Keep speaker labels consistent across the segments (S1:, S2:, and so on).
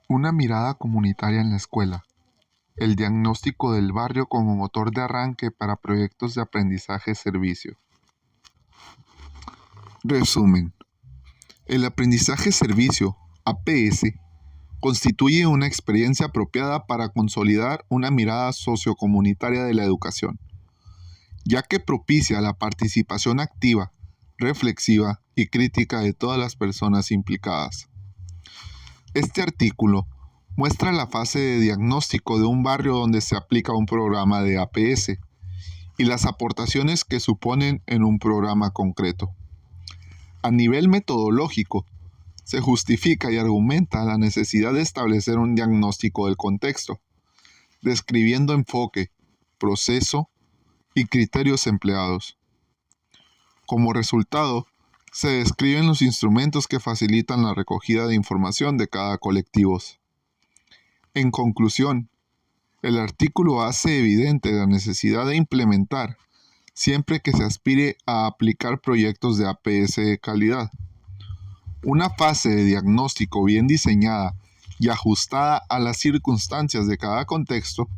S1: Una mirada comunitaria en la escuela. El diagnóstico del barrio como motor de arranque para proyectos de aprendizaje-servicio. Resumen. El aprendizaje-servicio, APS, constituye una experiencia apropiada para consolidar una mirada sociocomunitaria de la educación, ya que propicia la participación activa, reflexiva y crítica de todas las personas implicadas. Este artículo muestra la fase de diagnóstico de un barrio donde se aplica un programa de APS y las aportaciones que suponen en un programa concreto. A nivel metodológico, se justifica y argumenta la necesidad de establecer un diagnóstico del contexto, describiendo enfoque, proceso y criterios empleados. Como resultado, se describen los instrumentos que facilitan la recogida de información de cada colectivo. En conclusión, el artículo hace evidente la necesidad de implementar, siempre que se aspire a aplicar proyectos de APS de calidad, una fase de diagnóstico bien diseñada y ajustada a las circunstancias de cada contexto.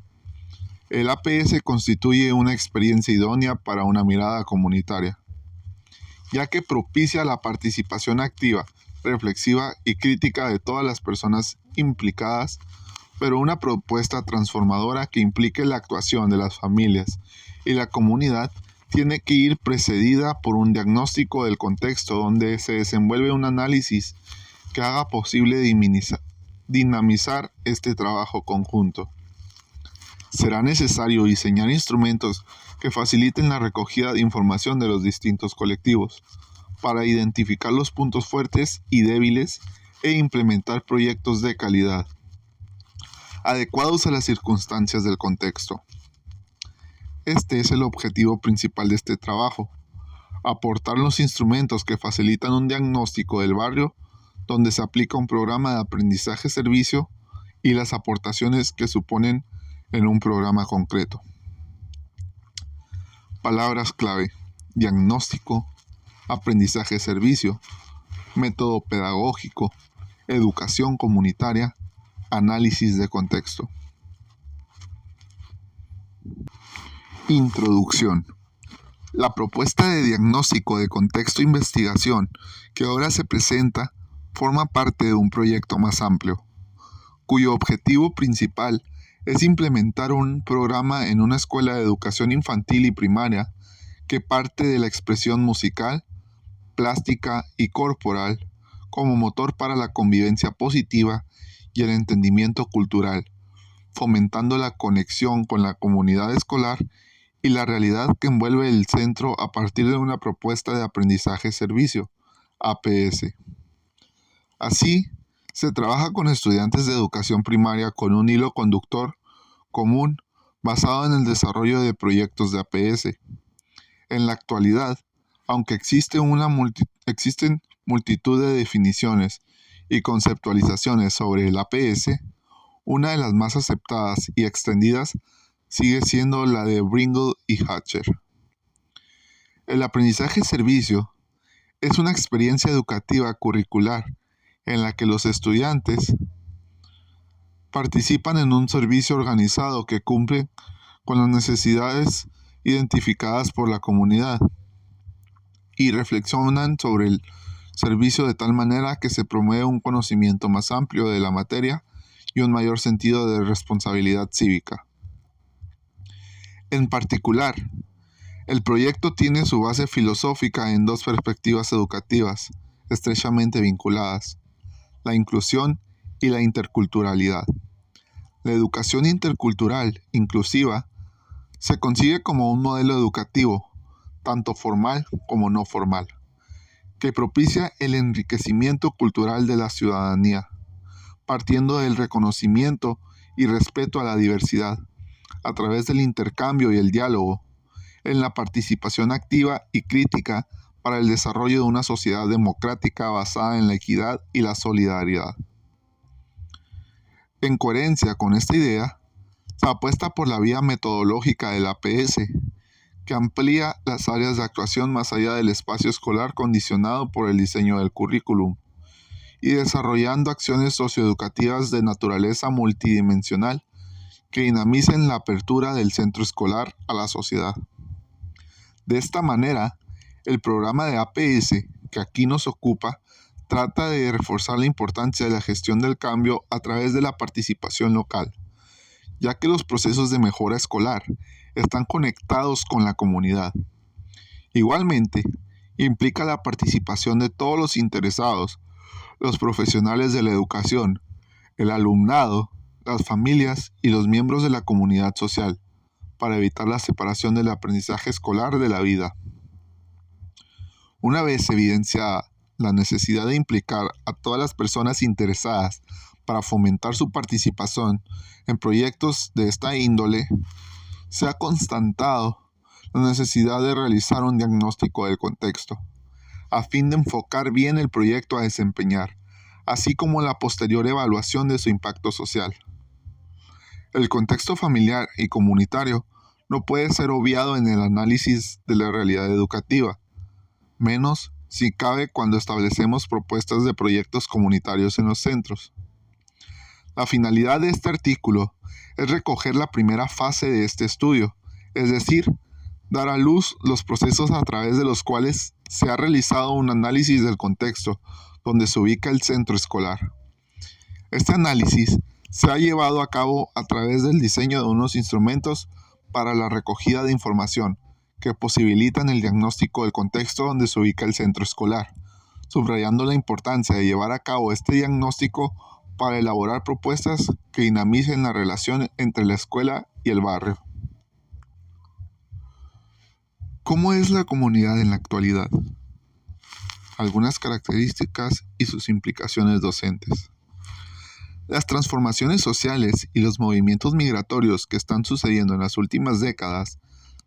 S1: El APS constituye una experiencia idónea para una mirada comunitaria, ya que propicia la participación activa, reflexiva y crítica de todas las personas implicadas, pero una propuesta transformadora que implique la actuación de las familias y la comunidad tiene que ir precedida por un diagnóstico del contexto donde se desenvuelve un análisis que haga posible dinamizar este trabajo conjunto. Será necesario diseñar instrumentos que faciliten la recogida de información de los distintos colectivos para identificar los puntos fuertes y débiles e implementar proyectos de calidad, adecuados a las circunstancias del contexto. Este es el objetivo principal de este trabajo: aportar los instrumentos que facilitan un diagnóstico del barrio donde se aplica un programa de aprendizaje-servicio y las aportaciones que suponen en un programa concreto. Palabras clave: diagnóstico, aprendizaje-servicio, método pedagógico, educación comunitaria, análisis de contexto. Introducción. La propuesta de diagnóstico de contexto-investigación que ahora se presenta forma parte de un proyecto más amplio, cuyo objetivo principal es implementar un programa en una escuela de educación infantil y primaria que parte de la expresión musical, plástica y corporal como motor para la convivencia positiva y el entendimiento cultural, fomentando la conexión con la comunidad escolar y la realidad que envuelve el centro a partir de una propuesta de aprendizaje-servicio, APS. Así, se trabaja con estudiantes de educación primaria con un hilo conductor común basado en el desarrollo de proyectos de APS. En la actualidad, aunque existen multitud de definiciones y conceptualizaciones sobre el APS, una de las más aceptadas y extendidas sigue siendo la de Bringle y Hatcher. El aprendizaje-servicio es una experiencia educativa curricular en la que los estudiantes participan en un servicio organizado que cumple con las necesidades identificadas por la comunidad y reflexionan sobre el servicio de tal manera que se promueve un conocimiento más amplio de la materia y un mayor sentido de responsabilidad cívica. En particular, el proyecto tiene su base filosófica en dos perspectivas educativas estrechamente vinculadas: la inclusión y la interculturalidad. La educación intercultural inclusiva se concibe como un modelo educativo, tanto formal como no formal, que propicia el enriquecimiento cultural de la ciudadanía, partiendo del reconocimiento y respeto a la diversidad, a través del intercambio y el diálogo, en la participación activa y crítica para el desarrollo de una sociedad democrática basada en la equidad y la solidaridad. En coherencia con esta idea, se apuesta por la vía metodológica del APS, que amplía las áreas de actuación más allá del espacio escolar condicionado por el diseño del currículum, y desarrollando acciones socioeducativas de naturaleza multidimensional que dinamicen la apertura del centro escolar a la sociedad. De esta manera, el programa de APS, que aquí nos ocupa, trata de reforzar la importancia de la gestión del cambio a través de la participación local, ya que los procesos de mejora escolar están conectados con la comunidad. Igualmente, implica la participación de todos los interesados, los profesionales de la educación, el alumnado, las familias y los miembros de la comunidad social, para evitar la separación del aprendizaje escolar de la vida. Una vez evidenciada la necesidad de implicar a todas las personas interesadas para fomentar su participación en proyectos de esta índole, se ha constatado la necesidad de realizar un diagnóstico del contexto, a fin de enfocar bien el proyecto a desempeñar, así como la posterior evaluación de su impacto social. El contexto familiar y comunitario no puede ser obviado en el análisis de la realidad educativa, menos si cabe cuando establecemos propuestas de proyectos comunitarios en los centros. La finalidad de este artículo es recoger la primera fase de este estudio, es decir, dar a luz los procesos a través de los cuales se ha realizado un análisis del contexto donde se ubica el centro escolar. Este análisis se ha llevado a cabo a través del diseño de unos instrumentos para la recogida de información que posibilitan el diagnóstico del contexto donde se ubica el centro escolar, subrayando la importancia de llevar a cabo este diagnóstico para elaborar propuestas que dinamicen la relación entre la escuela y el barrio. ¿Cómo es la comunidad en la actualidad? Algunas características y sus implicaciones docentes. Las transformaciones sociales y los movimientos migratorios que están sucediendo en las últimas décadas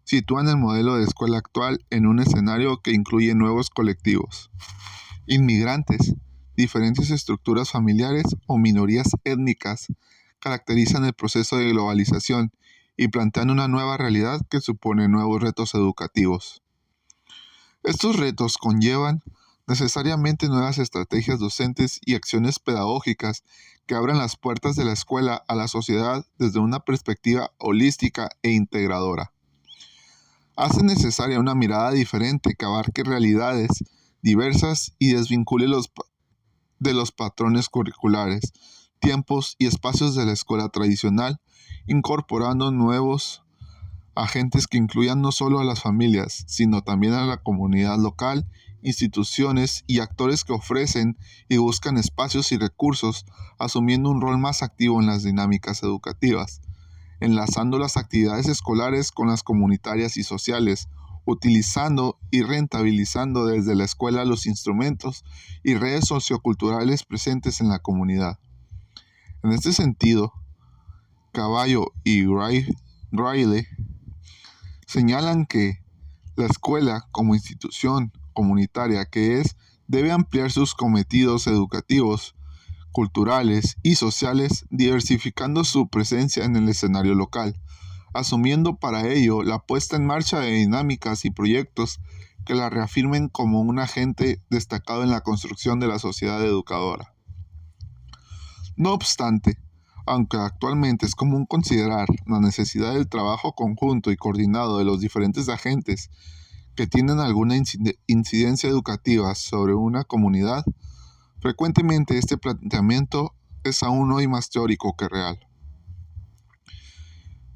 S1: sitúan el modelo de escuela actual en un escenario que incluye nuevos colectivos, inmigrantes, diferentes estructuras familiares o minorías étnicas caracterizan el proceso de globalización y plantean una nueva realidad que supone nuevos retos educativos. Estos retos conllevan necesariamente nuevas estrategias docentes y acciones pedagógicas que abran las puertas de la escuela a la sociedad desde una perspectiva holística e integradora. Hace necesaria una mirada diferente que abarque realidades diversas y desvincule de los patrones curriculares, tiempos y espacios de la escuela tradicional, incorporando nuevos agentes que incluyan no solo a las familias, sino también a la comunidad local, instituciones y actores que ofrecen y buscan espacios y recursos, asumiendo un rol más activo en las dinámicas educativas, enlazando las actividades escolares con las comunitarias y sociales, utilizando y rentabilizando desde la escuela los instrumentos y redes socioculturales presentes en la comunidad. En este sentido, Cavallo y Riley señalan que la escuela, como institución comunitaria que es, debe ampliar sus cometidos educativos, culturales y sociales, diversificando su presencia en el escenario local, asumiendo para ello la puesta en marcha de dinámicas y proyectos que la reafirmen como un agente destacado en la construcción de la sociedad educadora. No obstante, aunque actualmente es común considerar la necesidad del trabajo conjunto y coordinado de los diferentes agentes que tienen alguna incidencia educativa sobre una comunidad, frecuentemente este planteamiento es aún hoy más teórico que real.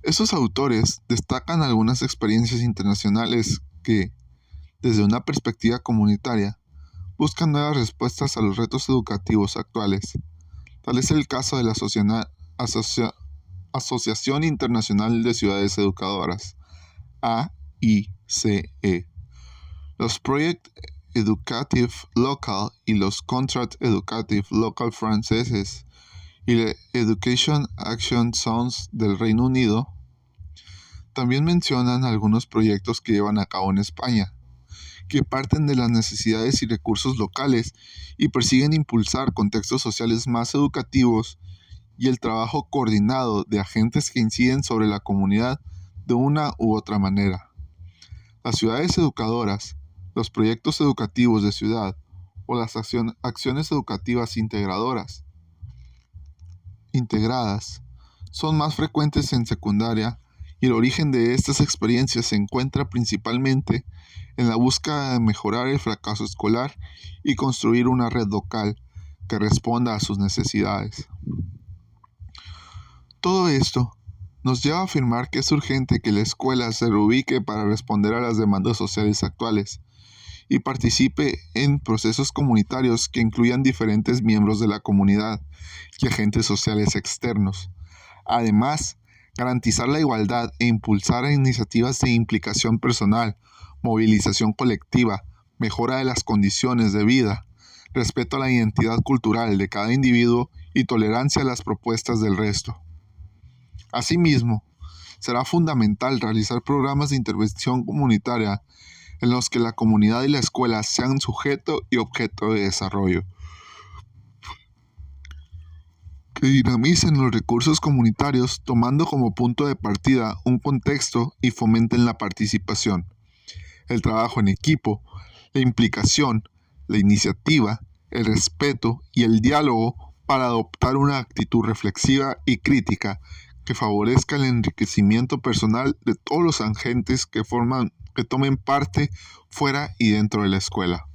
S1: Estos autores destacan algunas experiencias internacionales que, desde una perspectiva comunitaria, buscan nuevas respuestas a los retos educativos actuales. Tal es el caso de la Asociación Internacional de Ciudades Educadoras, AICE, los Project Educative Local y los Contract Educative Local franceses y la Education Action Zones del Reino Unido. También mencionan algunos proyectos que llevan a cabo en España, que parten de las necesidades y recursos locales y persiguen impulsar contextos sociales más educativos y el trabajo coordinado de agentes que inciden sobre la comunidad de una u otra manera. Las ciudades educadoras, los proyectos educativos de ciudad o las acciones educativas integradas son más frecuentes en secundaria, y el origen de estas experiencias se encuentra principalmente en la búsqueda de mejorar el fracaso escolar y construir una red local que responda a sus necesidades. Todo esto nos lleva a afirmar que es urgente que la escuela se reubique para responder a las demandas sociales actuales y participe en procesos comunitarios que incluyan diferentes miembros de la comunidad y agentes sociales externos. Además, garantizar la igualdad e impulsar iniciativas de implicación personal, movilización colectiva, mejora de las condiciones de vida, respeto a la identidad cultural de cada individuo y tolerancia a las propuestas del resto. Asimismo, será fundamental realizar programas de intervención comunitaria en los que la comunidad y la escuela sean sujeto y objeto de desarrollo, que dinamicen los recursos comunitarios tomando como punto de partida un contexto y fomenten la participación, el trabajo en equipo, la implicación, la iniciativa, el respeto y el diálogo para adoptar una actitud reflexiva y crítica que favorezca el enriquecimiento personal de todos los agentes que tomen parte fuera y dentro de la escuela.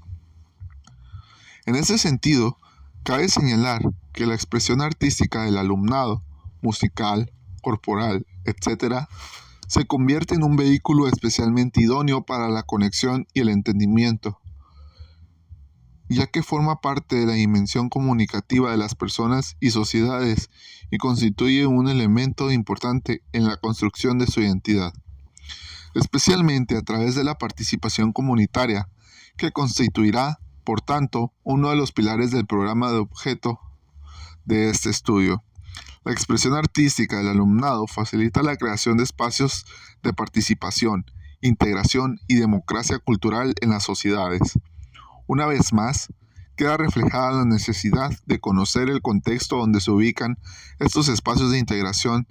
S1: En ese sentido, cabe señalar que la expresión artística del alumnado, musical, corporal, etc., se convierte en un vehículo especialmente idóneo para la conexión y el entendimiento, ya que forma parte de la dimensión comunicativa de las personas y sociedades y constituye un elemento importante en la construcción de su identidad, especialmente a través de la participación comunitaria, que constituirá, por tanto, uno de los pilares del programa de objeto de este estudio. La expresión artística del alumnado facilita la creación de espacios de participación, integración y democracia cultural en las sociedades. Una vez más, queda reflejada la necesidad de conocer el contexto donde se ubican estos espacios de integración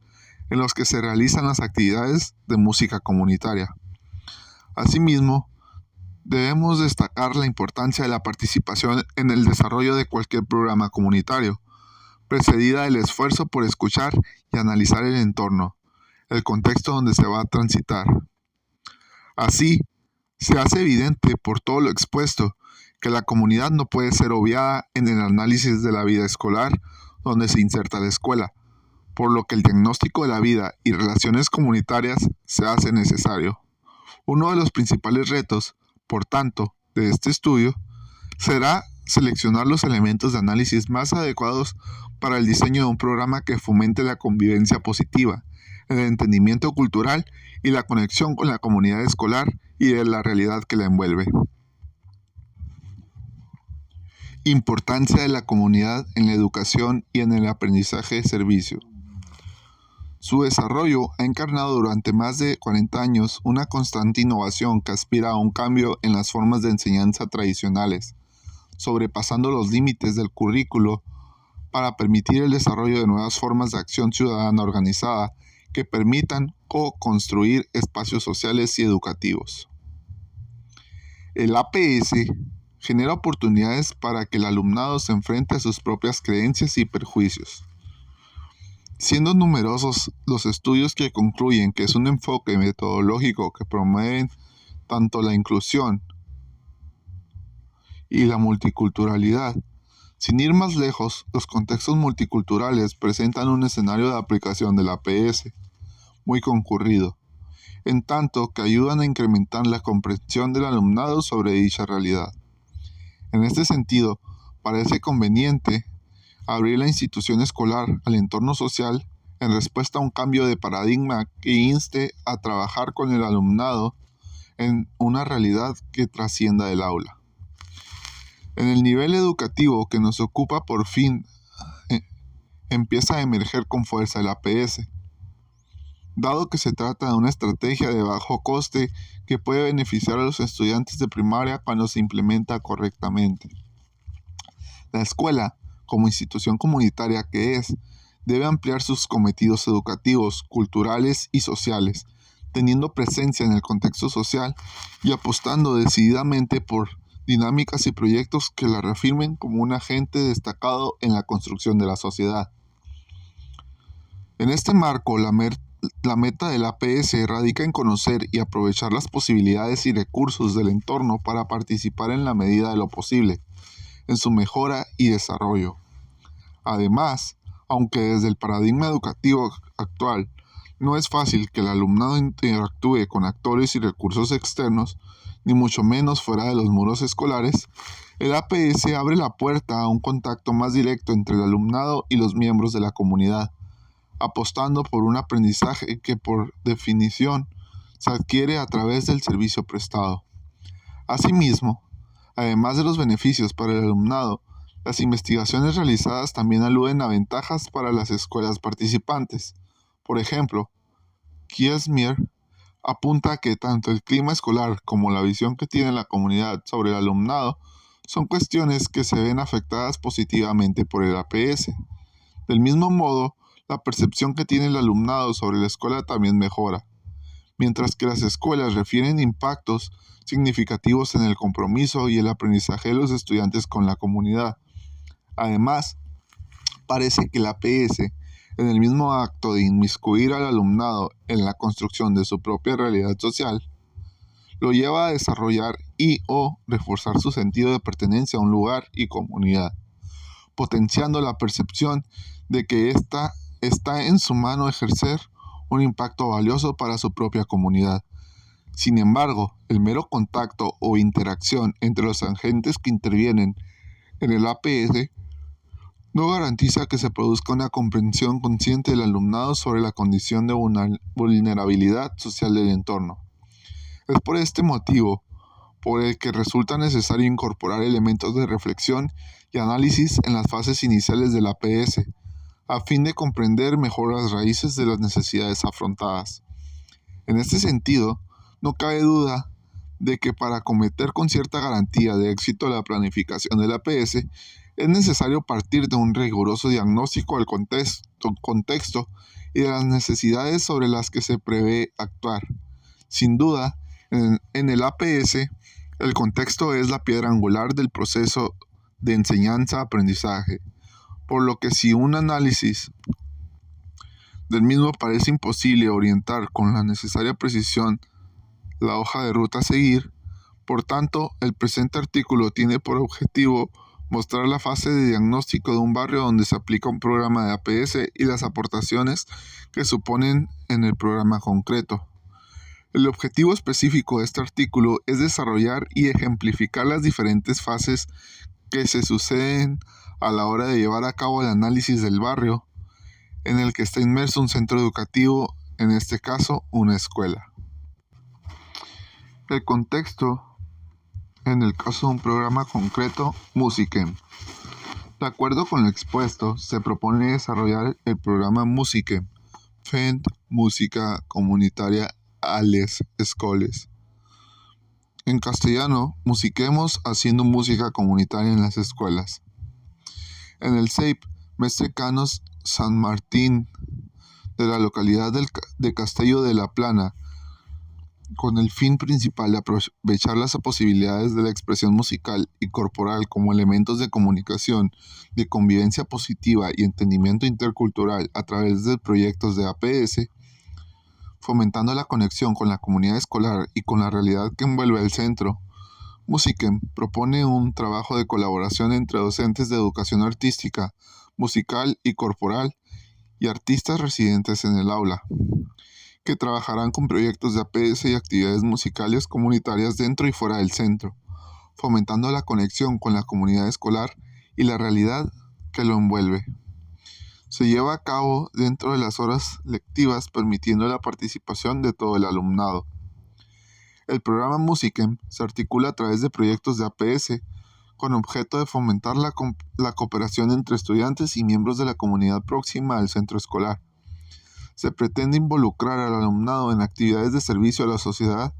S1: en los que se realizan las actividades de música comunitaria. Asimismo, debemos destacar la importancia de la participación en el desarrollo de cualquier programa comunitario, precedida del esfuerzo por escuchar y analizar el entorno, el contexto donde se va a transitar. Así, se hace evidente por todo lo expuesto que la comunidad no puede ser obviada en el análisis de la vida escolar donde se inserta la escuela, por lo que el diagnóstico de la vida y relaciones comunitarias se hace necesario. Uno de los principales retos, por tanto, de este estudio será seleccionar los elementos de análisis más adecuados para el diseño de un programa que fomente la convivencia positiva, el entendimiento cultural y la conexión con la comunidad escolar y de la realidad que la envuelve. Importancia de la comunidad en la educación y en el aprendizaje de servicio. Su desarrollo ha encarnado durante más de 40 años una constante innovación que aspira a un cambio en las formas de enseñanza tradicionales, sobrepasando los límites del currículo para permitir el desarrollo de nuevas formas de acción ciudadana organizada que permitan co-construir espacios sociales y educativos. El APS genera oportunidades para que el alumnado se enfrente a sus propias creencias y prejuicios. Siendo numerosos los estudios que concluyen que es un enfoque metodológico que promueve tanto la inclusión y la multiculturalidad. Sin ir más lejos, los contextos multiculturales presentan un escenario de aplicación del APS muy concurrido, en tanto que ayudan a incrementar la comprensión del alumnado sobre dicha realidad. En este sentido, parece conveniente abrir la institución escolar al entorno social en respuesta a un cambio de paradigma que inste a trabajar con el alumnado en una realidad que trascienda el aula. En el nivel educativo que nos ocupa, por fin empieza a emerger con fuerza el APS, dado que se trata de una estrategia de bajo coste que puede beneficiar a los estudiantes de primaria cuando se implementa correctamente. La escuela, como institución comunitaria que es, debe ampliar sus cometidos educativos, culturales y sociales, teniendo presencia en el contexto social y apostando decididamente por dinámicas y proyectos que la reafirmen como un agente destacado en la construcción de la sociedad. En este marco, la meta del APS radica en conocer y aprovechar las posibilidades y recursos del entorno para participar en la medida de lo posible en su mejora y desarrollo. Además, aunque desde el paradigma educativo actual no es fácil que el alumnado interactúe con actores y recursos externos, ni mucho menos fuera de los muros escolares, el APS abre la puerta a un contacto más directo entre el alumnado y los miembros de la comunidad, apostando por un aprendizaje que por definición se adquiere a través del servicio prestado. Asimismo, además de los beneficios para el alumnado, las investigaciones realizadas también aluden a ventajas para las escuelas participantes. Por ejemplo, Kiesmier apunta a que tanto el clima escolar como la visión que tiene la comunidad sobre el alumnado son cuestiones que se ven afectadas positivamente por el APS. Del mismo modo, la percepción que tiene el alumnado sobre la escuela también mejora, mientras que las escuelas refieren impactos significativos en el compromiso y el aprendizaje de los estudiantes con la comunidad. Además, parece que la APS, en el mismo acto de inmiscuir al alumnado en la construcción de su propia realidad social, lo lleva a desarrollar y/o reforzar su sentido de pertenencia a un lugar y comunidad, potenciando la percepción de que está en su mano ejercer un impacto valioso para su propia comunidad. Sin embargo, el mero contacto o interacción entre los agentes que intervienen en el APS no garantiza que se produzca una comprensión consciente del alumnado sobre la condición de vulnerabilidad social del entorno. Es por este motivo por el que resulta necesario incorporar elementos de reflexión y análisis en las fases iniciales del APS, a fin de comprender mejor las raíces de las necesidades afrontadas. En este sentido, no cabe duda de que para acometer con cierta garantía de éxito la planificación del APS, es necesario partir de un riguroso diagnóstico del contexto y de las necesidades sobre las que se prevé actuar. Sin duda, en el APS, el contexto es la piedra angular del proceso de enseñanza-aprendizaje, por lo que si un análisis del mismo parece imposible orientar con la necesaria precisión la hoja de ruta a seguir, por tanto, el presente artículo tiene por objetivo mostrar la fase de diagnóstico de un barrio donde se aplica un programa de APS y las aportaciones que suponen en el programa concreto. El objetivo específico de este artículo es desarrollar y ejemplificar las diferentes fases que se suceden a la hora de llevar a cabo el análisis del barrio en el que está inmerso un centro educativo, en este caso una escuela. El contexto, en el caso de un programa concreto, Musiquem. De acuerdo con lo expuesto, se propone desarrollar el programa Musiquem, fent música comunitaria a les escoles. En castellano, musiquemos haciendo música comunitaria en las escuelas. En el CEIP, Mestre Canos San Martín, de la localidad de Castelló de la Plana, con el fin principal de aprovechar las posibilidades de la expresión musical y corporal como elementos de comunicación, de convivencia positiva y entendimiento intercultural a través de proyectos de APS, fomentando la conexión con la comunidad escolar y con la realidad que envuelve al centro. Musiquem propone un trabajo de colaboración entre docentes de educación artística, musical y corporal y artistas residentes en el aula, que trabajarán con proyectos de APS y actividades musicales comunitarias dentro y fuera del centro, fomentando la conexión con la comunidad escolar y la realidad que lo envuelve. Se lleva a cabo dentro de las horas lectivas, permitiendo la participación de todo el alumnado. El programa Musiquem se articula a través de proyectos de APS con objeto de fomentar la cooperación entre estudiantes y miembros de la comunidad próxima al centro escolar. Se pretende involucrar al alumnado en actividades de servicio a la sociedad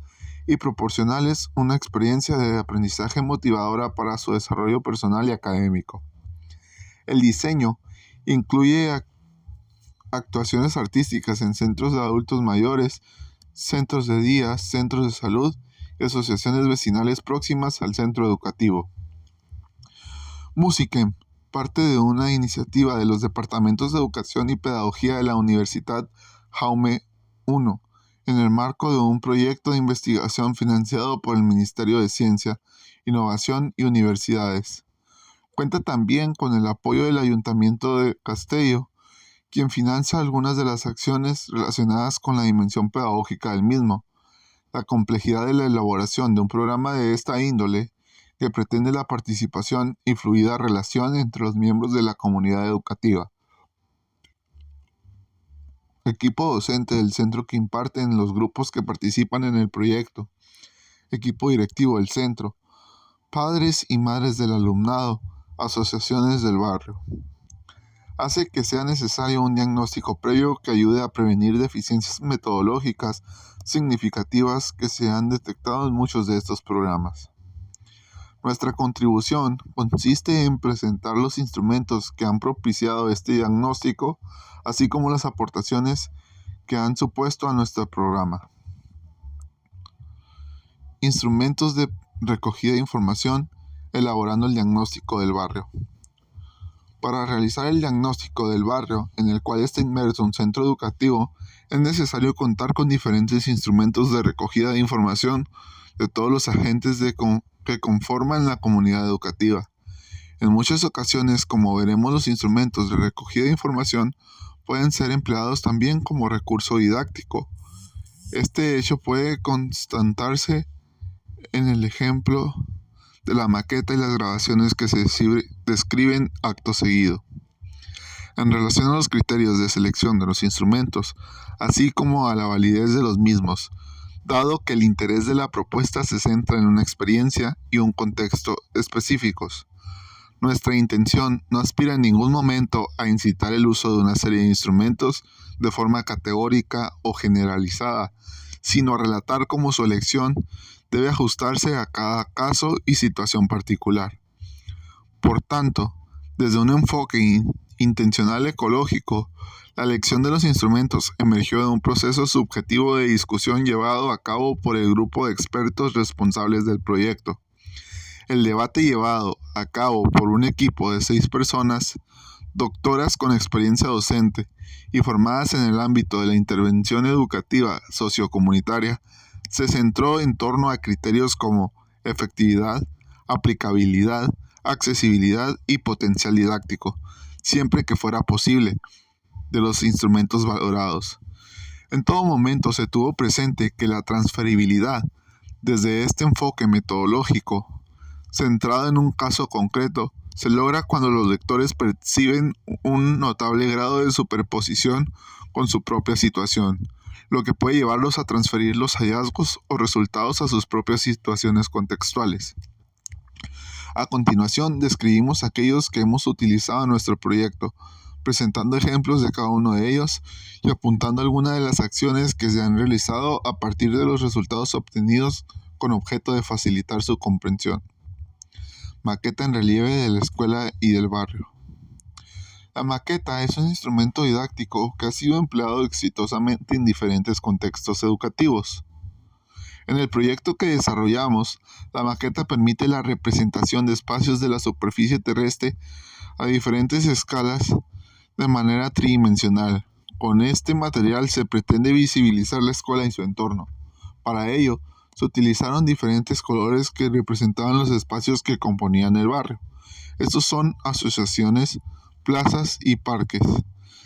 S1: y proporcionarles una experiencia de aprendizaje motivadora para su desarrollo personal y académico. El diseño incluye actuaciones artísticas en centros de adultos mayores, centros de día, centros de salud y asociaciones vecinales próximas al centro educativo. Musiquem, parte de una iniciativa de los Departamentos de Educación y Pedagogía de la Universidad Jaume I, en el marco de un proyecto de investigación financiado por el Ministerio de Ciencia, Innovación y Universidades. Cuenta también con el apoyo del Ayuntamiento de Castelló, quien financia algunas de las acciones relacionadas con la dimensión pedagógica del mismo. La complejidad de la elaboración de un programa de esta índole, que pretende la participación y fluida relación entre los miembros de la comunidad educativa. Equipo docente del centro que imparte en los grupos que participan en el proyecto. Equipo directivo del centro. Padres y madres del alumnado. Asociaciones del barrio. Hace que sea necesario un diagnóstico previo que ayude a prevenir deficiencias metodológicas significativas que se han detectado en muchos de estos programas. Nuestra contribución consiste en presentar los instrumentos que han propiciado este diagnóstico, así como las aportaciones que han supuesto a nuestro programa. Instrumentos de recogida de información, elaborando el diagnóstico del barrio. Para realizar el diagnóstico del barrio en el cual está inmerso un centro educativo, es necesario contar con diferentes instrumentos de recogida de información de todos los agentes que conforman la comunidad educativa. En muchas ocasiones, como veremos, los instrumentos de recogida de información pueden ser empleados también como recurso didáctico. Este hecho puede constatarse en el ejemplo de la maqueta y las grabaciones que se describen acto seguido. En relación a los criterios de selección de los instrumentos, así como a la validez de los mismos, dado que el interés de la propuesta se centra en una experiencia y un contexto específicos. Nuestra intención no aspira en ningún momento a incitar el uso de una serie de instrumentos de forma categórica o generalizada, sino a relatar cómo su elección debe ajustarse a cada caso y situación particular. Por tanto, desde un enfoque intencional ecológico, la elección de los instrumentos emergió de un proceso subjetivo de discusión llevado a cabo por el grupo de expertos responsables del proyecto. El debate llevado a cabo por un equipo de 6 personas, doctoras con experiencia docente y formadas en el ámbito de la intervención educativa sociocomunitaria, se centró en torno a criterios como efectividad, aplicabilidad, accesibilidad y potencial didáctico, siempre que fuera posible, de los instrumentos valorados. En todo momento se tuvo presente que la transferibilidad, desde este enfoque metodológico, centrado en un caso concreto, se logra cuando los lectores perciben un notable grado de superposición con su propia situación, lo que puede llevarlos a transferir los hallazgos o resultados a sus propias situaciones contextuales. A continuación, describimos aquellos que hemos utilizado en nuestro proyecto, presentando ejemplos de cada uno de ellos y apuntando algunas de las acciones que se han realizado a partir de los resultados obtenidos con objeto de facilitar su comprensión. Maqueta en relieve de la escuela y del barrio. La maqueta es un instrumento didáctico que ha sido empleado exitosamente en diferentes contextos educativos. En el proyecto que desarrollamos, la maqueta permite la representación de espacios de la superficie terrestre a diferentes escalas de manera tridimensional. Con este material se pretende visibilizar la escuela y su entorno. Para ello, se utilizaron diferentes colores que representaban los espacios que componían el barrio. Estos son asociaciones, plazas y parques,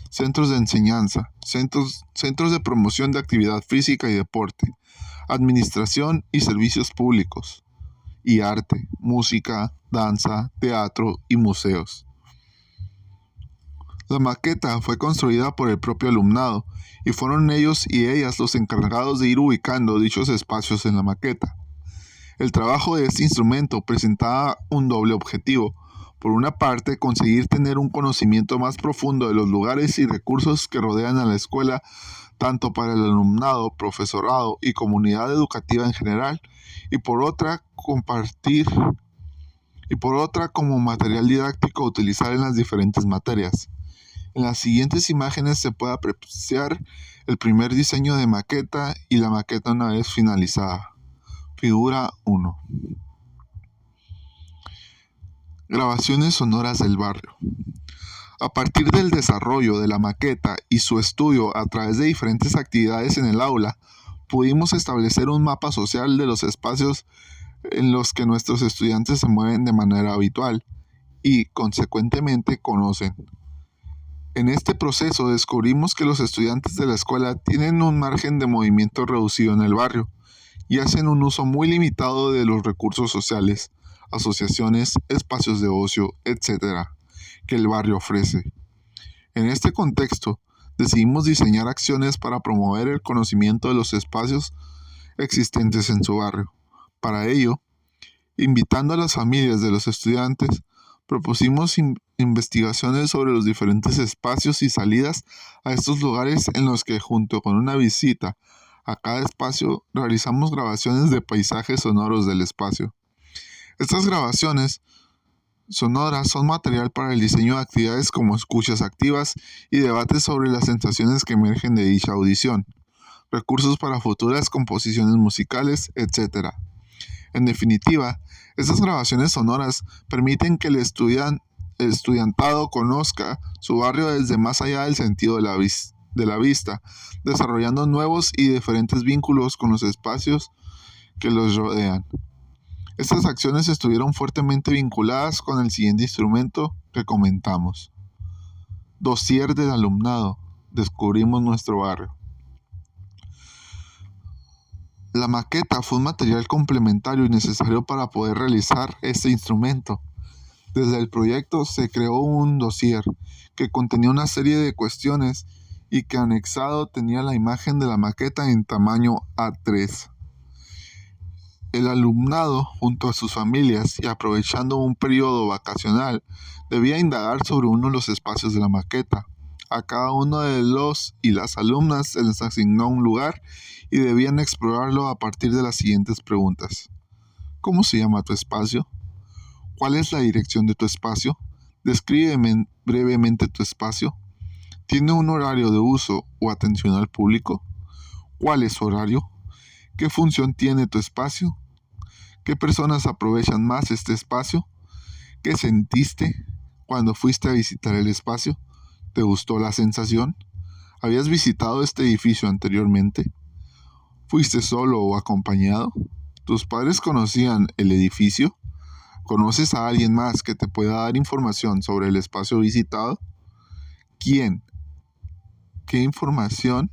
S1: centros de enseñanza, centros de promoción de actividad física y deporte, administración y servicios públicos, y arte, música, danza, teatro y museos. La maqueta fue construida por el propio alumnado y fueron ellos y ellas los encargados de ir ubicando dichos espacios en la maqueta. El trabajo de este instrumento presentaba un doble objetivo. Por una parte, conseguir tener un conocimiento más profundo de los lugares y recursos que rodean a la escuela, tanto para el alumnado, profesorado y comunidad educativa en general, y por otra, como material didáctico a utilizar en las diferentes materias. En las siguientes imágenes se puede apreciar el primer diseño de maqueta y la maqueta una vez finalizada. Figura 1. Grabaciones sonoras del barrio. A partir del desarrollo de la maqueta y su estudio a través de diferentes actividades en el aula, pudimos establecer un mapa social de los espacios en los que nuestros estudiantes se mueven de manera habitual y, consecuentemente, conocen. En este proceso descubrimos que los estudiantes de la escuela tienen un margen de movimiento reducido en el barrio y hacen un uso muy limitado de los recursos sociales, asociaciones, espacios de ocio, etc., que el barrio ofrece. En este contexto, decidimos diseñar acciones para promover el conocimiento de los espacios existentes en su barrio. Para ello, invitando a las familias de los estudiantes, propusimos investigaciones sobre los diferentes espacios y salidas a estos lugares en los que, junto con una visita a cada espacio, realizamos grabaciones de paisajes sonoros del espacio. Estas grabaciones sonoras son material para el diseño de actividades como escuchas activas y debates sobre las sensaciones que emergen de dicha audición, recursos para futuras composiciones musicales, etc. En definitiva, estas grabaciones sonoras permiten que el estudiantado conozca su barrio desde más allá del sentido de la vista, desarrollando nuevos y diferentes vínculos con los espacios que los rodean. Estas acciones estuvieron fuertemente vinculadas con el siguiente instrumento que comentamos. Dossier del alumnado. Descubrimos nuestro barrio. La maqueta fue un material complementario y necesario para poder realizar este instrumento. Desde el proyecto se creó un dossier que contenía una serie de cuestiones y que anexado tenía la imagen de la maqueta en tamaño A3. El alumnado, junto a sus familias y aprovechando un periodo vacacional, debía indagar sobre uno de los espacios de la maqueta. A cada uno de los y las alumnas se les asignó un lugar y debían explorarlo a partir de las siguientes preguntas. ¿Cómo se llama tu espacio? ¿Cuál es la dirección de tu espacio? Descríbeme brevemente tu espacio. ¿Tiene un horario de uso o atención al público? ¿Cuál es su horario? ¿Qué función tiene tu espacio? ¿Qué personas aprovechan más este espacio? ¿Qué sentiste cuando fuiste a visitar el espacio? ¿Te gustó la sensación? ¿Habías visitado este edificio anteriormente? ¿Fuiste solo o acompañado? ¿Tus padres conocían el edificio? ¿Conoces a alguien más que te pueda dar información sobre el espacio visitado? ¿Quién? ¿Qué información?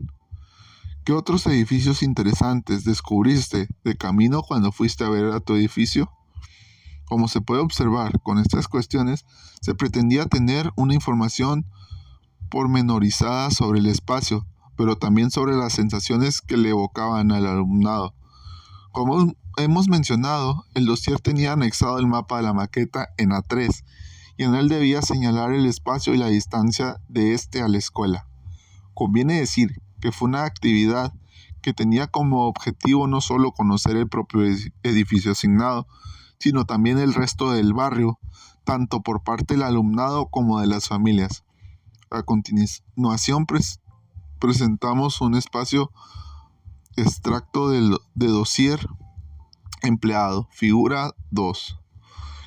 S1: ¿Qué otros edificios interesantes descubriste de camino cuando fuiste a ver a tu edificio? Como se puede observar, con estas cuestiones se pretendía tener una información pormenorizada sobre el espacio, pero también sobre las sensaciones que le evocaban al alumnado. Como hemos mencionado, el dossier tenía anexado el mapa de la maqueta en A3 y en él debía señalar el espacio y la distancia de este a la escuela. Conviene decir que fue una actividad que tenía como objetivo no solo conocer el propio edificio asignado, sino también el resto del barrio, tanto por parte del alumnado como de las familias. A continuación presentamos un espacio extracto de dossier empleado, figura 2.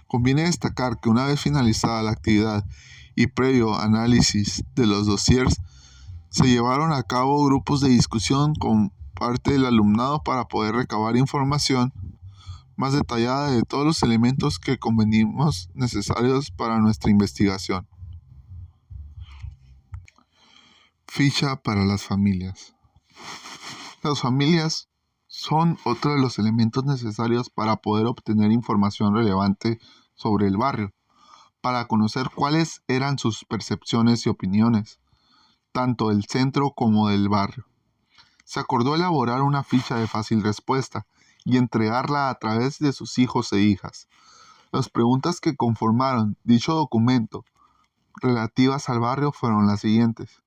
S1: Conviene destacar que una vez finalizada la actividad y previo análisis de los dossiers, se llevaron a cabo grupos de discusión con parte del alumnado para poder recabar información más detallada de todos los elementos que convenimos necesarios para nuestra investigación. Ficha para las familias. Las familias son otro de los elementos necesarios para poder obtener información relevante sobre el barrio, para conocer cuáles eran sus percepciones y opiniones, tanto del centro como del barrio. Se acordó elaborar una ficha de fácil respuesta y entregarla a través de sus hijos e hijas. Las preguntas que conformaron dicho documento relativas al barrio fueron las siguientes.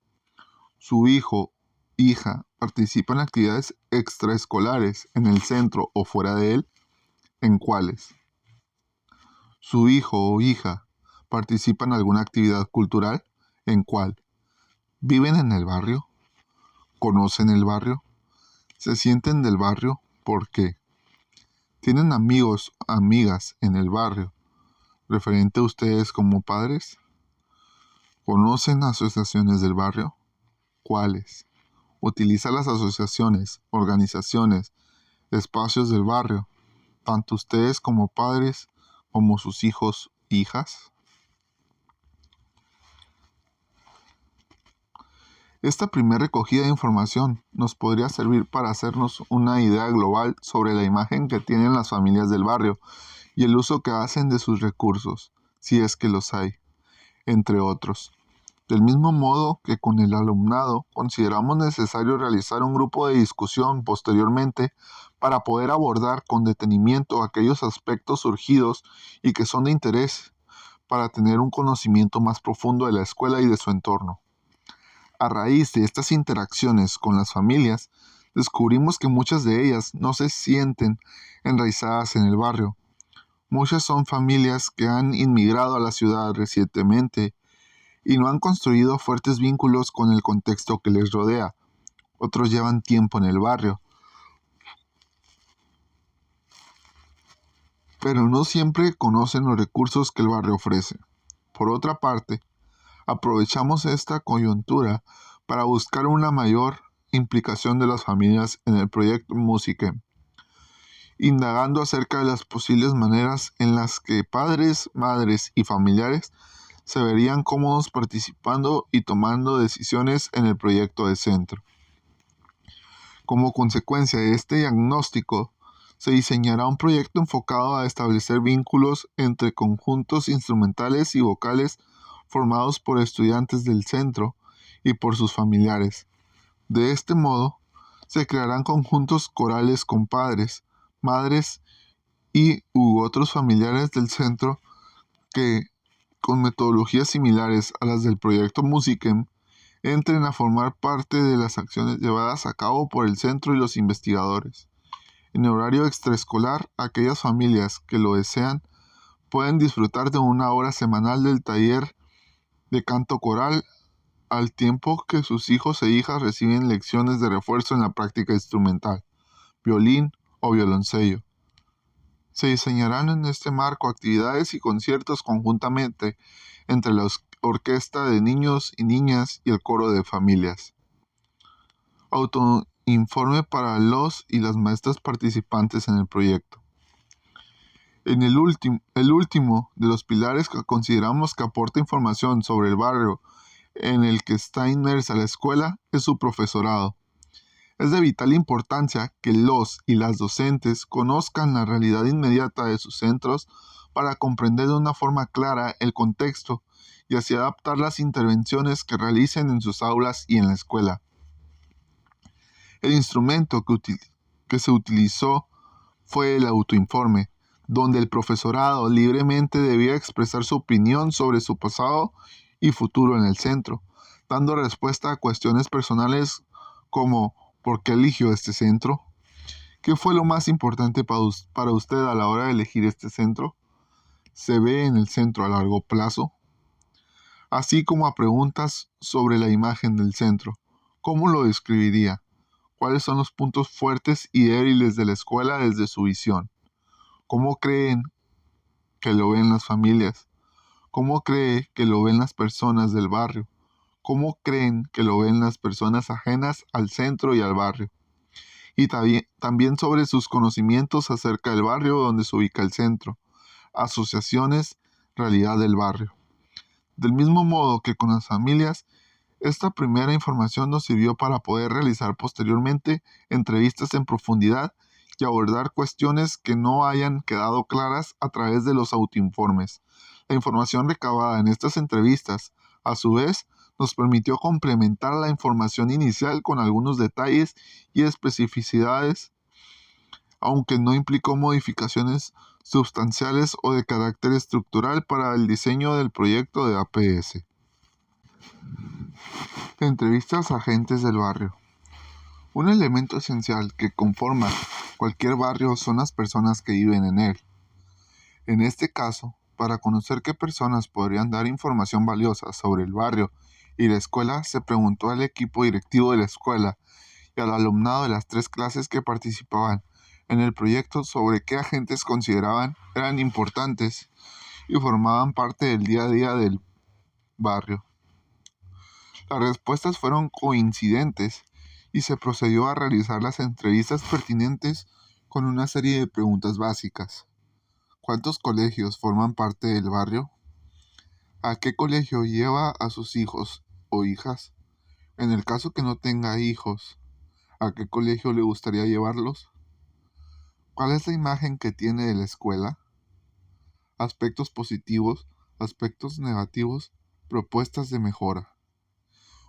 S1: ¿Su hijo, hija, participa en actividades extraescolares en el centro o fuera de él? ¿En cuáles? ¿Su hijo o hija participa en alguna actividad cultural? ¿En cuál? ¿Viven en el barrio? ¿Conocen el barrio? ¿Se sienten del barrio? ¿Por qué? ¿Tienen amigos, amigas en el barrio referente a ustedes como padres? ¿Conocen asociaciones del barrio? ¿Cuáles? ¿Utiliza las asociaciones, organizaciones, espacios del barrio, tanto ustedes como padres como sus hijos, hijas? Esta primera recogida de información nos podría servir para hacernos una idea global sobre la imagen que tienen las familias del barrio y el uso que hacen de sus recursos, si es que los hay, entre otros. Del mismo modo que con el alumnado, consideramos necesario realizar un grupo de discusión posteriormente para poder abordar con detenimiento aquellos aspectos surgidos y que son de interés para tener un conocimiento más profundo de la escuela y de su entorno. A raíz de estas interacciones con las familias, descubrimos que muchas de ellas no se sienten enraizadas en el barrio. Muchas son familias que han inmigrado a la ciudad recientemente y no han construido fuertes vínculos con el contexto que les rodea. Otros llevan tiempo en el barrio, pero no siempre conocen los recursos que el barrio ofrece. Por otra parte, aprovechamos esta coyuntura para buscar una mayor implicación de las familias en el proyecto Musiquem, indagando acerca de las posibles maneras en las que padres, madres y familiares se verían cómodos participando y tomando decisiones en el proyecto de centro. Como consecuencia de este diagnóstico, se diseñará un proyecto enfocado a establecer vínculos entre conjuntos instrumentales y vocales formados por estudiantes del centro y por sus familiares. De este modo, se crearán conjuntos corales con padres, madres u otros familiares del centro que, con metodologías similares a las del proyecto Musiquem, entren a formar parte de las acciones llevadas a cabo por el centro y los investigadores. En horario extraescolar, aquellas familias que lo desean pueden disfrutar de una hora semanal del taller de canto coral, al tiempo que sus hijos e hijas reciben lecciones de refuerzo en la práctica instrumental, violín o violoncello. Se diseñarán en este marco actividades y conciertos conjuntamente entre la orquesta de niños y niñas y el coro de familias. Autoinforme para los y las maestras participantes en el proyecto. El último de los pilares que consideramos que aporta información sobre el barrio en el que está inmersa la escuela es su profesorado. Es de vital importancia que los y las docentes conozcan la realidad inmediata de sus centros para comprender de una forma clara el contexto y así adaptar las intervenciones que realicen en sus aulas y en la escuela. El instrumento que se utilizó fue el autoinforme, donde el profesorado libremente debía expresar su opinión sobre su pasado y futuro en el centro, dando respuesta a cuestiones personales como ¿por qué eligió este centro? ¿Qué fue lo más importante para usted a la hora de elegir este centro? ¿Se ve en el centro a largo plazo? Así como a preguntas sobre la imagen del centro. ¿Cómo lo describiría? ¿Cuáles son los puntos fuertes y débiles de la escuela desde su visión? ¿Cómo creen que lo ven las familias? ¿Cómo cree que lo ven las personas del barrio? ¿Cómo creen que lo ven las personas ajenas al centro y al barrio? Y también sobre sus conocimientos acerca del barrio donde se ubica el centro, asociaciones, realidad del barrio. Del mismo modo que con las familias, esta primera información nos sirvió para poder realizar posteriormente entrevistas en profundidad y abordar cuestiones que no hayan quedado claras a través de los autoinformes. La información recabada en estas entrevistas, a su vez, nos permitió complementar la información inicial con algunos detalles y especificidades, aunque no implicó modificaciones sustanciales o de carácter estructural para el diseño del proyecto de APS. Entrevistas a agentes del barrio. Un elemento esencial que conforma cualquier barrio son las personas que viven en él. En este caso, para conocer qué personas podrían dar información valiosa sobre el barrio y la escuela, se preguntó al equipo directivo de la escuela y al alumnado de las 3 clases que participaban en el proyecto sobre qué agentes consideraban eran importantes y formaban parte del día a día del barrio. Las respuestas fueron coincidentes y se procedió a realizar las entrevistas pertinentes con una serie de preguntas básicas. ¿Cuántos colegios forman parte del barrio? ¿A qué colegio lleva a sus hijos o hijas? En el caso que no tenga hijos, ¿a qué colegio le gustaría llevarlos? ¿Cuál es la imagen que tiene de la escuela? Aspectos positivos, aspectos negativos, propuestas de mejora.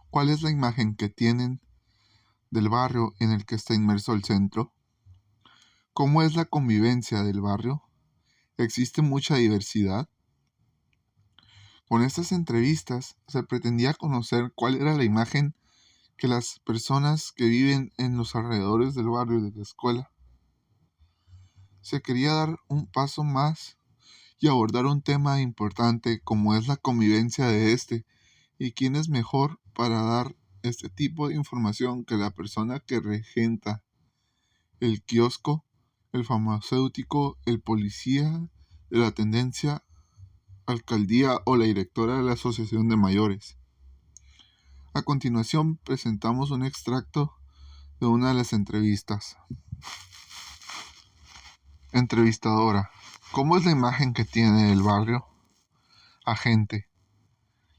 S1: ¿Cuál es la imagen que tienen del barrio en el que está inmerso el centro? ¿Cómo es la convivencia del barrio? ¿Existe mucha diversidad? Con estas entrevistas se pretendía conocer cuál era la imagen que las personas que viven en los alrededores del barrio de la escuela. Se quería dar un paso más y abordar un tema importante como es la convivencia de este y quién es mejor para dar este tipo de información que la persona que regenta el kiosco, el farmacéutico, el policía de la tendencia, alcaldía o la directora de la asociación de mayores. A continuación presentamos un extracto de una de las entrevistas. Entrevistadora: ¿cómo es la imagen que tiene el barrio? Agente: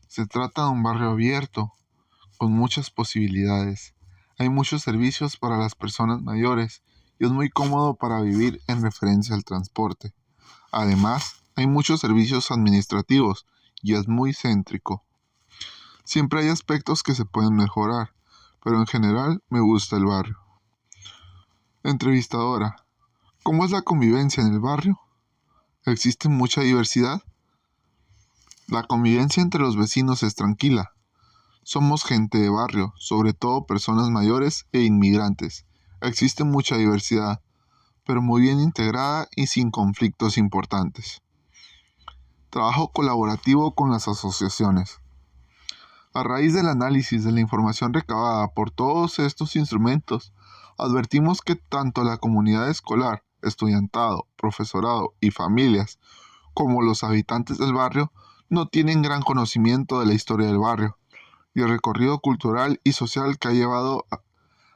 S1: se trata de un barrio abierto, con muchas posibilidades. Hay muchos servicios para las personas mayores y es muy cómodo para vivir en referencia al transporte. Además, hay muchos servicios administrativos y es muy céntrico. Siempre hay aspectos que se pueden mejorar, pero en general me gusta el barrio. Entrevistadora: ¿cómo es la convivencia en el barrio? ¿Existe mucha diversidad? La convivencia entre los vecinos es tranquila. Somos gente de barrio, sobre todo personas mayores e inmigrantes. Existe mucha diversidad, pero muy bien integrada y sin conflictos importantes. Trabajo colaborativo con las asociaciones. A raíz del análisis de la información recabada por todos estos instrumentos, advertimos que tanto la comunidad escolar, estudiantado, profesorado y familias, como los habitantes del barrio, no tienen gran conocimiento de la historia del barrio y el recorrido cultural y social que ha llevado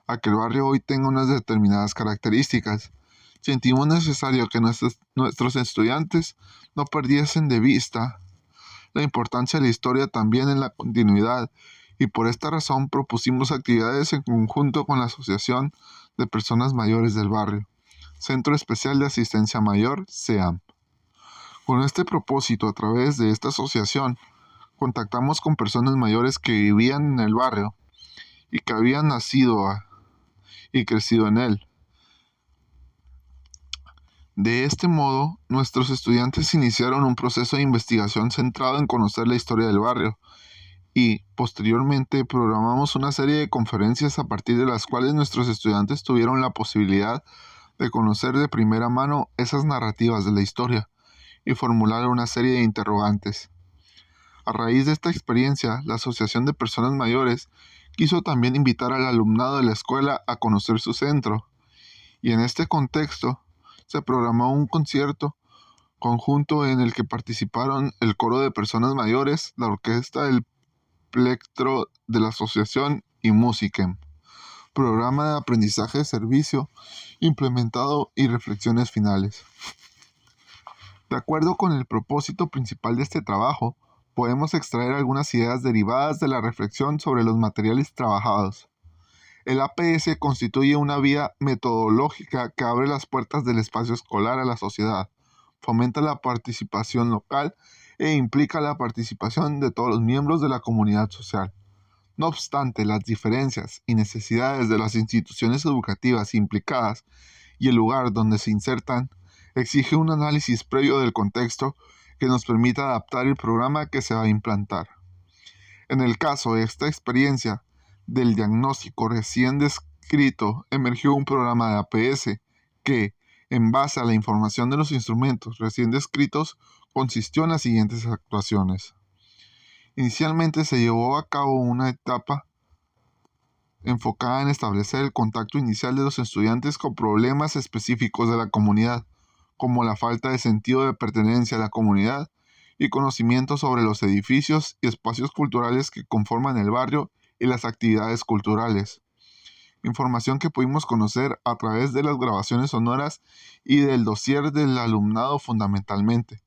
S1: a que el barrio hoy tenga unas determinadas características. Sentimos necesario que nuestros estudiantes no perdiesen de vista la importancia de la historia también en la continuidad, y por esta razón propusimos actividades en conjunto con la Asociación de Personas Mayores del Barrio, Centro Especial de Asistencia Mayor, CEAM. Con este propósito, a través de esta asociación, contactamos con personas mayores que vivían en el barrio y que habían nacido y crecido en él. De este modo, nuestros estudiantes iniciaron un proceso de investigación centrado en conocer la historia del barrio y, posteriormente, programamos una serie de conferencias a partir de las cuales nuestros estudiantes tuvieron la posibilidad de conocer de primera mano esas narrativas de la historia y formular una serie de interrogantes. A raíz de esta experiencia, la Asociación de Personas Mayores quiso también invitar al alumnado de la escuela a conocer su centro, y en este contexto se programó un concierto conjunto en el que participaron el coro de personas mayores, la orquesta del plectro de la asociación y Musiquem, programa de aprendizaje de servicio implementado y reflexiones finales. De acuerdo con el propósito principal de este trabajo, podemos extraer algunas ideas derivadas de la reflexión sobre los materiales trabajados. El APS constituye una vía metodológica que abre las puertas del espacio escolar a la sociedad, fomenta la participación local e implica la participación de todos los miembros de la comunidad social. No obstante, las diferencias y necesidades de las instituciones educativas implicadas y el lugar donde se insertan exige un análisis previo del contexto que nos permita adaptar el programa que se va a implantar. En el caso de esta experiencia, del diagnóstico recién descrito emergió un programa de APS que, en base a la información de los instrumentos recién descritos, consistió en las siguientes actuaciones. Inicialmente se llevó a cabo una etapa enfocada en establecer el contacto inicial de los estudiantes con problemas específicos de la comunidad, como la falta de sentido de pertenencia a la comunidad y conocimiento sobre los edificios y espacios culturales que conforman el barrio y las actividades culturales. Información que pudimos conocer a través de las grabaciones sonoras y del dossier del alumnado fundamentalmente.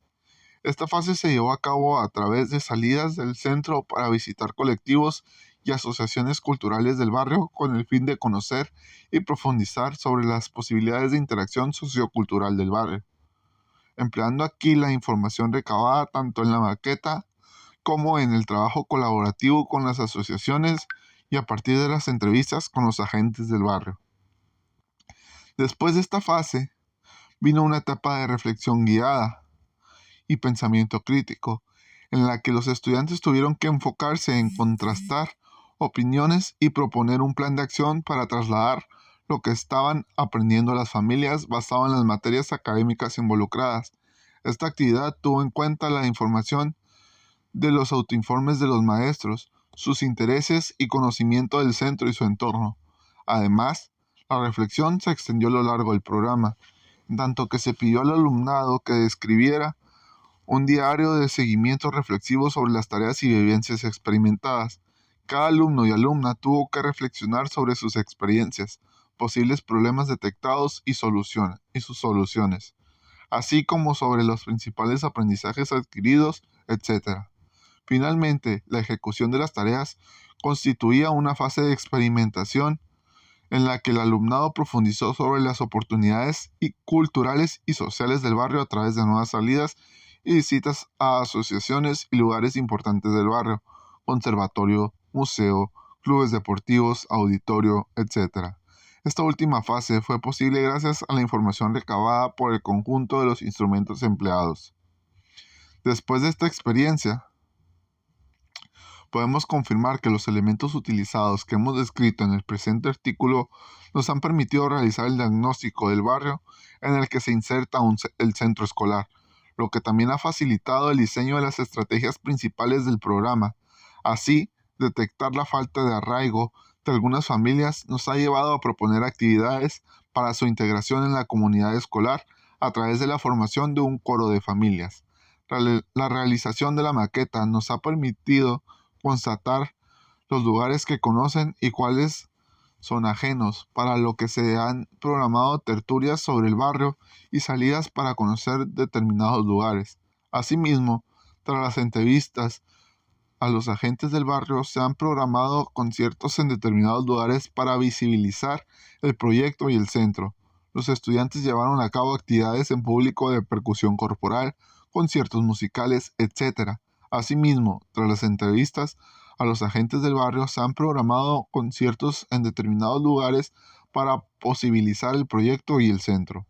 S1: Esta fase se llevó a cabo a través de salidas del centro para visitar colectivos y asociaciones culturales del barrio con el fin de conocer y profundizar sobre las posibilidades de interacción sociocultural del barrio, empleando aquí la información recabada tanto en la maqueta como en el trabajo colaborativo con las asociaciones y a partir de las entrevistas con los agentes del barrio. Después de esta fase, vino una etapa de reflexión guiada y pensamiento crítico, en la que los estudiantes tuvieron que enfocarse en contrastar opiniones y proponer un plan de acción para trasladar lo que estaban aprendiendo las familias basado en las materias académicas involucradas. Esta actividad tuvo en cuenta la información de los autoinformes de los maestros, sus intereses y conocimiento del centro y su entorno. Además, la reflexión se extendió a lo largo del programa, en tanto que se pidió al alumnado que describiera un diario de seguimiento reflexivo sobre las tareas y vivencias experimentadas. Cada alumno y alumna tuvo que reflexionar sobre sus experiencias, posibles problemas detectados y sus soluciones, así como sobre los principales aprendizajes adquiridos, etc. Finalmente, la ejecución de las tareas constituía una fase de experimentación en la que el alumnado profundizó sobre las oportunidades culturales y sociales del barrio a través de nuevas salidas y visitas a asociaciones y lugares importantes del barrio, conservatorio, museo, clubes deportivos, auditorio, etc. Esta última fase fue posible gracias a la información recabada por el conjunto de los instrumentos empleados. Después de esta experiencia, podemos confirmar que los elementos utilizados que hemos descrito en el presente artículo nos han permitido realizar el diagnóstico del barrio en el que se inserta el centro escolar, lo que también ha facilitado el diseño de las estrategias principales del programa. Así, detectar la falta de arraigo de algunas familias nos ha llevado a proponer actividades para su integración en la comunidad escolar a través de la formación de un coro de familias. La realización de la maqueta nos ha permitido constatar los lugares que conocen y cuáles son ajenos, para lo que se han programado tertulias sobre el barrio y salidas para conocer determinados lugares. Asimismo, tras las entrevistas a los agentes del barrio, se han programado conciertos en determinados lugares para visibilizar el proyecto y el centro. Los estudiantes llevaron a cabo actividades en público de percusión corporal, conciertos musicales, etc. Asimismo, tras las entrevistas a los agentes del barrio, se han programado conciertos en determinados lugares para posibilizar el proyecto y el centro.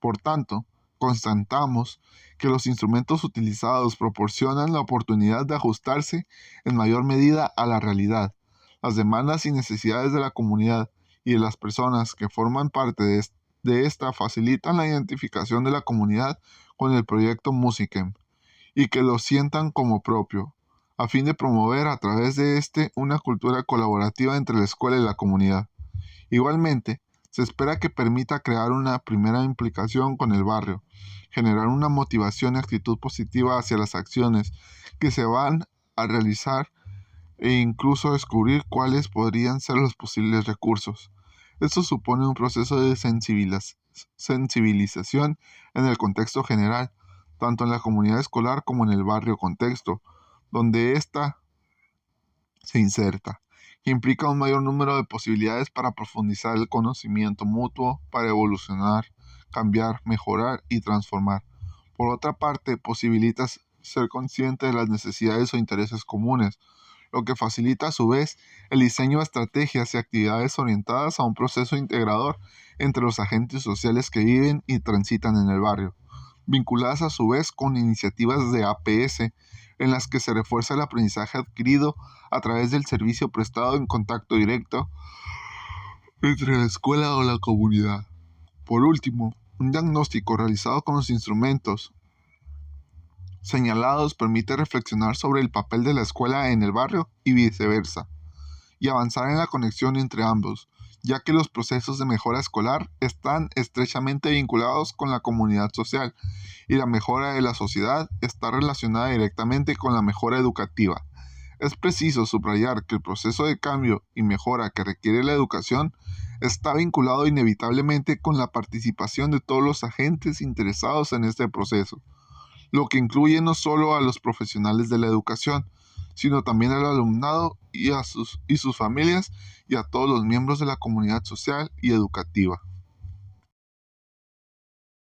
S1: Por tanto, constatamos que los instrumentos utilizados proporcionan la oportunidad de ajustarse en mayor medida a la realidad, las demandas y necesidades de la comunidad y de las personas que forman parte de esta facilitan la identificación de la comunidad con el proyecto Musicem y que lo sientan como propio, a fin de promover a través de una cultura colaborativa entre la escuela y la comunidad. Igualmente, se espera que permita crear una primera implicación con el barrio, generar una motivación y actitud positiva hacia las acciones que se van a realizar e incluso descubrir cuáles podrían ser los posibles recursos. Esto supone un proceso de sensibilización en el contexto general, tanto en la comunidad escolar como en el barrio contexto, donde ésta se inserta, que implica un mayor número de posibilidades para profundizar el conocimiento mutuo, para evolucionar, cambiar, mejorar y transformar. Por otra parte, posibilita ser consciente de las necesidades o intereses comunes, lo que facilita a su vez el diseño de estrategias y actividades orientadas a un proceso integrador entre los agentes sociales que viven y transitan en el barrio, vinculadas a su vez con iniciativas de APS, en las que se refuerza el aprendizaje adquirido a través del servicio prestado en contacto directo entre la escuela o la comunidad. Por último, un diagnóstico realizado con los instrumentos señalados permite reflexionar sobre el papel de la escuela en el barrio y viceversa, y avanzar en la conexión entre ambos, ya que los procesos de mejora escolar están estrechamente vinculados con la comunidad social y la mejora de la sociedad está relacionada directamente con la mejora educativa. Es preciso subrayar que el proceso de cambio y mejora que requiere la educación está vinculado inevitablemente con la participación de todos los agentes interesados en este proceso, lo que incluye no solo a los profesionales de la educación, sino también al alumnado y sus familias y a todos los miembros de la comunidad social y educativa.